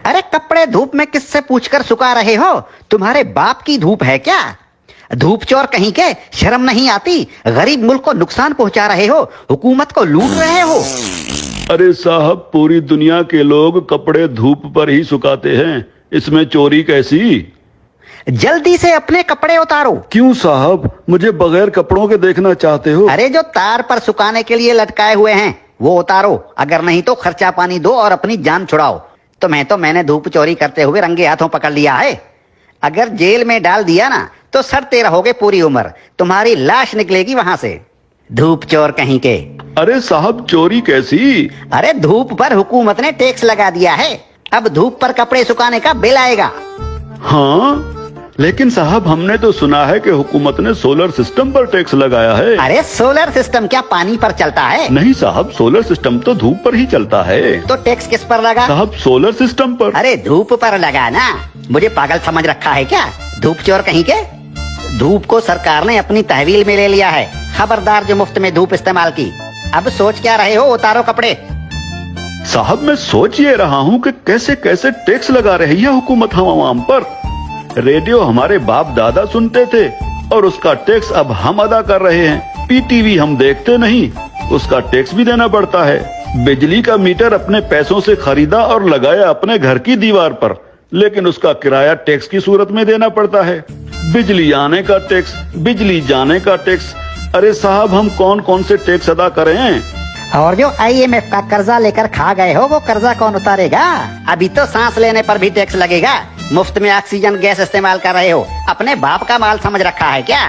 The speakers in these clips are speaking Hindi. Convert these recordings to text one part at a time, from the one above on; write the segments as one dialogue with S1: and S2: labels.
S1: अरे कपड़े धूप में किससे पूछकर सुखा रहे हो? तुम्हारे बाप की धूप है क्या? धूप चोर कहीं के, शर्म नहीं आती? गरीब मुल्क को नुकसान पहुंचा रहे हो, हुकूमत को लूट रहे हो।
S2: अरे साहब, पूरी दुनिया के लोग कपड़े धूप पर ही सुखाते हैं, इसमें चोरी कैसी?
S1: जल्दी से अपने कपड़े उतारो।
S2: क्यों साहब, मुझे बगैर कपड़ों के देखना चाहते हो?
S1: अरे जो तार पर सुखाने के लिए लटकाए हुए हैं वो उतारो, अगर नहीं तो खर्चा पानी दो और अपनी जान छुड़ाओ। मैंने धूप चोरी करते हुए रंगे हाथों पकड़ लिया है। अगर जेल में डाल दिया ना तो सड़ते रहोगे पूरी उम्र, तुम्हारी लाश निकलेगी वहां से। धूप चोर कहीं के।
S2: अरे साहब, चोरी कैसी?
S1: अरे धूप पर हुकूमत ने टैक्स लगा दिया है, अब धूप पर कपड़े सुखाने का बिल आएगा।
S2: हाँ, लेकिन साहब हमने तो सुना है कि हुकूमत ने सोलर सिस्टम पर टैक्स लगाया है।
S1: अरे सोलर सिस्टम क्या पानी पर चलता है?
S2: नहीं साहब, सोलर सिस्टम तो धूप पर ही चलता है।
S1: तो टैक्स किस पर लगा?
S2: साहब सोलर सिस्टम पर।
S1: अरे धूप पर लगा ना, मुझे पागल समझ रखा है क्या? धूप चोर कहीं के। धूप को सरकार ने अपनी तहवील में ले लिया है, खबरदार जो मुफ्त में धूप इस्तेमाल की। अब सोच क्या रहे हो? उतारो कपड़े।
S2: साहब मैं सोच ये रहा हूँ कि कैसे कैसे टैक्स लगा रही है हुकूमत हम आवाम पर। रेडियो हमारे बाप दादा सुनते थे और उसका टैक्स अब हम अदा कर रहे हैं। पीटीवी हम देखते नहीं, उसका टैक्स भी देना पड़ता है। बिजली का मीटर अपने पैसों से खरीदा और लगाया अपने घर की दीवार पर, लेकिन उसका किराया टैक्स की सूरत में देना पड़ता है। बिजली आने का टैक्स, बिजली जाने का टैक्स। अरे साहब, हम कौन कौन से टैक्स अदा करें?
S1: और जो IMF का कर्जा लेकर खा गए हो वो कर्जा कौन उतारेगा? अभी तो सांस लेने पर भी टैक्स लगेगा। मुफ्त में ऑक्सीजन गैस इस्तेमाल कर रहे हो, अपने बाप का माल समझ रखा है क्या?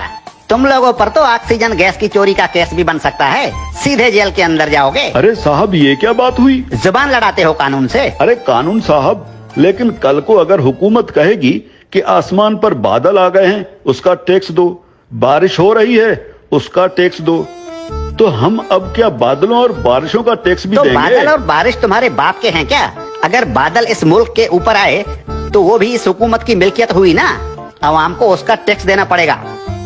S1: तुम लोगों पर तो ऑक्सीजन गैस की चोरी का केस भी बन सकता है, सीधे जेल के अंदर जाओगे।
S2: अरे साहब, ये क्या बात हुई?
S1: जुबान लड़ाते हो कानून से।
S2: अरे कानून साहब, लेकिन कल को अगर हुकूमत कहेगी कि आसमान पर बादल आ गए हैं उसका टैक्स दो, बारिश हो रही है उसका टैक्स दो, तो हम अब क्या बादलों और बारिशों का टैक्स भी
S1: तो
S2: देंगे?
S1: बादल और बारिश तुम्हारे बाप के हैं क्या? अगर बादल इस मुल्क के ऊपर आए तो वो भी इस हुकूमत की मिल्कियत हुई ना, आवाम को उसका टैक्स देना पड़ेगा।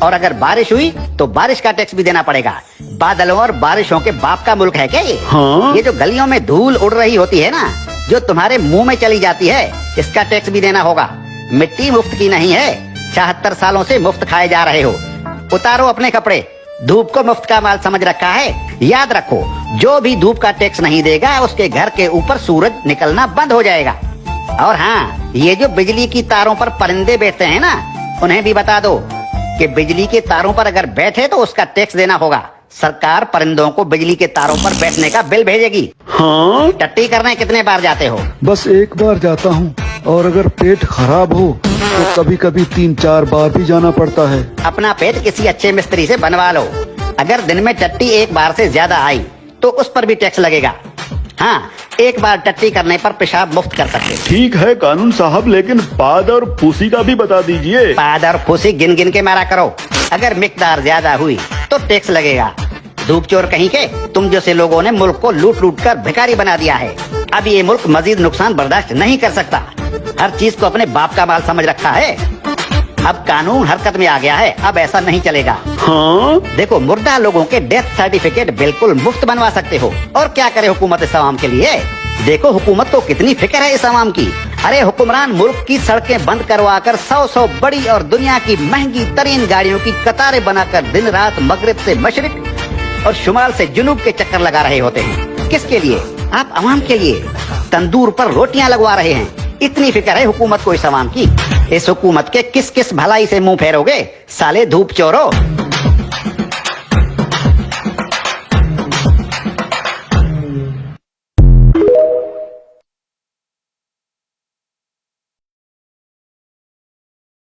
S1: और अगर बारिश हुई तो बारिश का टैक्स भी देना पड़ेगा। बादलों और बारिशों के बाप का मुल्क है क्या ये?
S2: हाँ?
S1: ये जो गलियों में धूल उड़ रही होती है ना, जो तुम्हारे मुंह में चली जाती है, इसका टैक्स भी देना होगा। मिट्टी मुफ्त की नहीं है, 76 सालों से मुफ्त खाए जा रहे हो। उतारो अपने कपड़े, धूप को मुफ्त का माल समझ रखा है। याद रखो, जो भी धूप का टैक्स नहीं देगा उसके घर के ऊपर सूरज निकलना बंद हो जाएगा। और हाँ, ये जो बिजली की तारों पर परिंदे बैठते हैं ना, उन्हें भी बता दो कि बिजली के तारों पर अगर बैठे तो उसका टैक्स देना होगा। सरकार परिंदों को बिजली के तारों पर बैठने का बिल भेजेगी।
S2: हाँ?
S1: टट्टी करने कितने बार जाते हो?
S2: बस एक बार जाता हूँ, और अगर पेट खराब हो तो कभी कभी 3-4 बार भी जाना पड़ता है।
S1: अपना पेट किसी अच्छे मिस्त्री से बनवा लो। अगर दिन में टट्टी एक बार से ज्यादा आई तो उस पर भी टैक्स लगेगा। हाँ, एक बार टट्टी करने पर पेशाब मुफ्त कर सकते।
S2: ठीक है कानून साहब, लेकिन पाद और फूसी का भी बता दीजिए।
S1: पाद और फूसी गिन गिन के मारा करो, अगर मिकदार ज्यादा हुई तो टैक्स लगेगा। धूप चोर कहीं के, तुम जैसे लोगों ने मुल्क को लूट लूट कर भिखारी बना दिया है। अब ये मुल्क मजीद नुकसान बर्दाश्त नहीं कर सकता। हर चीज को अपने बाप का माल समझ रखा है। अब कानून हरकत में आ गया है, अब ऐसा नहीं चलेगा।
S2: हाँ?
S1: देखो, मुर्दा लोगों के डेथ सर्टिफिकेट बिल्कुल मुफ्त बनवा सकते हो। और क्या करे हुकूमत इस आवाम के लिए? देखो हुकूमत को कितनी फिक्र है इस आवाम की। अरे हुक्मरान मुल्क की सड़कें बंद करवा कर 100 बड़ी और दुनिया की महंगी तरीन गाड़ियों की कतारें बनाकर दिन रात मगरिब से मशरिक और शुमाल से जुनूब के चक्कर लगा रहे होते हैं। किसके लिए? आप आवाम के लिए। तंदूर पर रोटियां लगवा रहे हैं। इतनी फिक्र है हुकूमत को इस आवाम की। इस हुकूमत के किस किस भलाई से मुंह फेरोगे साले धूप चोरो?